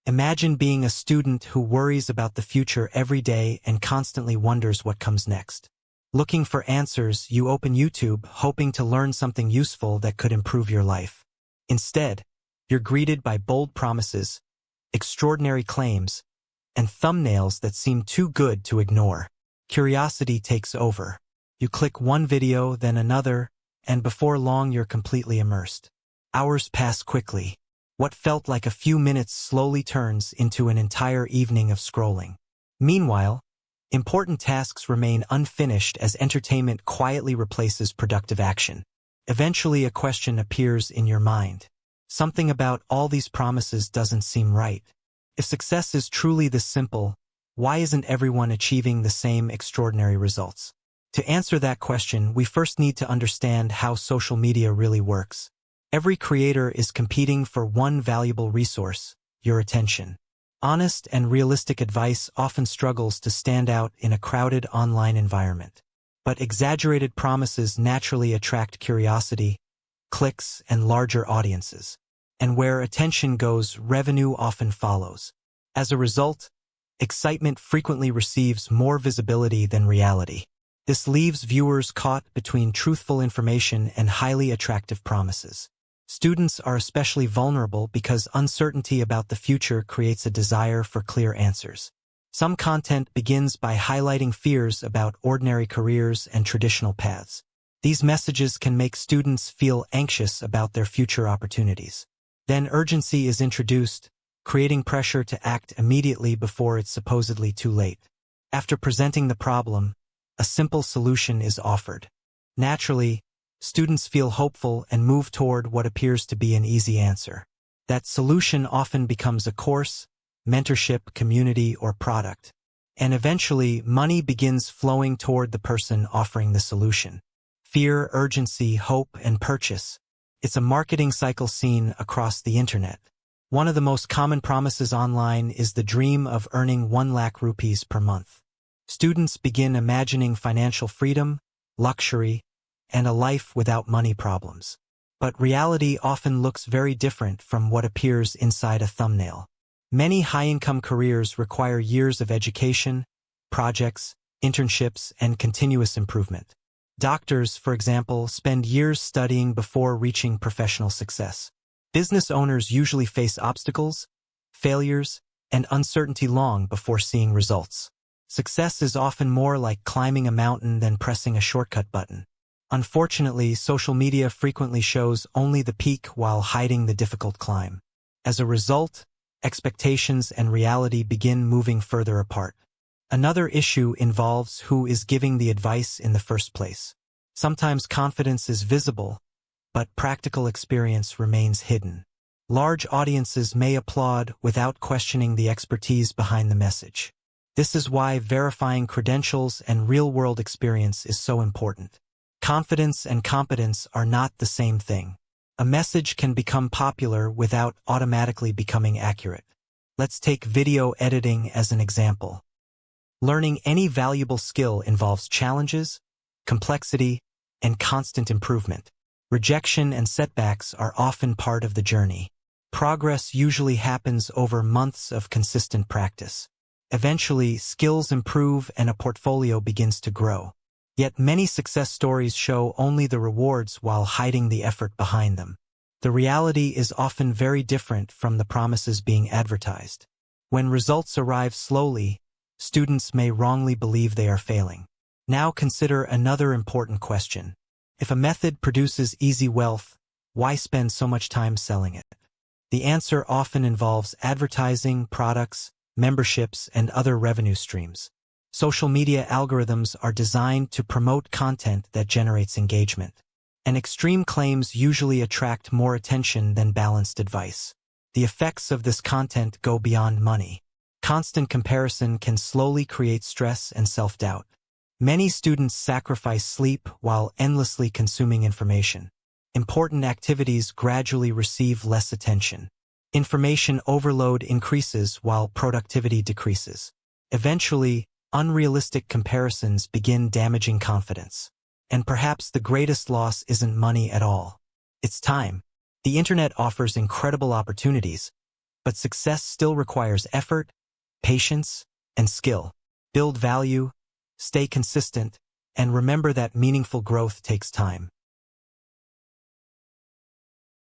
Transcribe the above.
Imagine being a student who worries about the future every day and constantly wonders what comes next. Looking for answers, you open YouTube, hoping to learn something useful that could improve your life. Instead, you're greeted by bold promises, extraordinary claims, and thumbnails that seem too good to ignore. Curiosity takes over. You click one video, then another, and before long you're completely immersed. Hours pass quickly. What felt like a few minutes slowly turns into an entire evening of scrolling. Meanwhile, important tasks remain unfinished as entertainment quietly replaces productive action. Eventually, a question appears in your mind. Something about all these promises doesn't seem right. If success is truly this simple, why isn't everyone achieving the same extraordinary results? To answer that question, we first need to understand how social media really works. Every creator is competing for one valuable resource: your attention. Honest and realistic advice often struggles to stand out in a crowded online environment. But exaggerated promises naturally attract curiosity, clicks, and larger audiences. And where attention goes, revenue often follows. As a result, excitement frequently receives more visibility than reality. This leaves viewers caught between truthful information and highly attractive promises. Students are especially vulnerable because uncertainty about the future creates a desire for clear answers. Some content begins by highlighting fears about ordinary careers and traditional paths. These messages can make students feel anxious about their future opportunities. Then urgency is introduced, creating pressure to act immediately before it's supposedly too late. After presenting the problem, a simple solution is offered. Naturally, students feel hopeful and move toward what appears to be an easy answer. That solution often becomes a course, mentorship, community, or product. And eventually, money begins flowing toward the person offering the solution. Fear, urgency, hope, and purchase. It's a marketing cycle seen across the internet. One of the most common promises online is the dream of earning 1 lakh rupees per month. Students begin imagining financial freedom, luxury, and a life without money problems. But reality often looks very different from what appears inside a thumbnail. Many high-income careers require years of education, projects, internships, and continuous improvement. Doctors, for example, spend years studying before reaching professional success. Business owners usually face obstacles, failures, and uncertainty long before seeing results. Success is often more like climbing a mountain than pressing a shortcut button. Unfortunately, social media frequently shows only the peak while hiding the difficult climb. As a result, expectations and reality begin moving further apart. Another issue involves who is giving the advice in the first place. Sometimes confidence is visible, but practical experience remains hidden. Large audiences may applaud without questioning the expertise behind the message. This is why verifying credentials and real-world experience is so important. Confidence and competence are not the same thing. A message can become popular without automatically becoming accurate. Let's take video editing as an example. Learning any valuable skill involves challenges, complexity, and constant improvement. Rejection and setbacks are often part of the journey. Progress usually happens over months of consistent practice. Eventually, skills improve and a portfolio begins to grow. Yet many success stories show only the rewards while hiding the effort behind them. The reality is often very different from the promises being advertised. When results arrive slowly, students may wrongly believe they are failing. Now consider another important question. If a method produces easy wealth, why spend so much time selling it? The answer often involves advertising, products, memberships, and other revenue streams. Social media algorithms are designed to promote content that generates engagement. And extreme claims usually attract more attention than balanced advice. The effects of this content go beyond money. Constant comparison can slowly create stress and self-doubt. Many students sacrifice sleep while endlessly consuming information. Important activities gradually receive less attention. Information overload increases while productivity decreases. Eventually, unrealistic comparisons begin damaging confidence. And perhaps the greatest loss isn't money at all. It's time. The internet offers incredible opportunities, but success still requires effort, patience, and skill. Build value, stay consistent, and remember that meaningful growth takes time.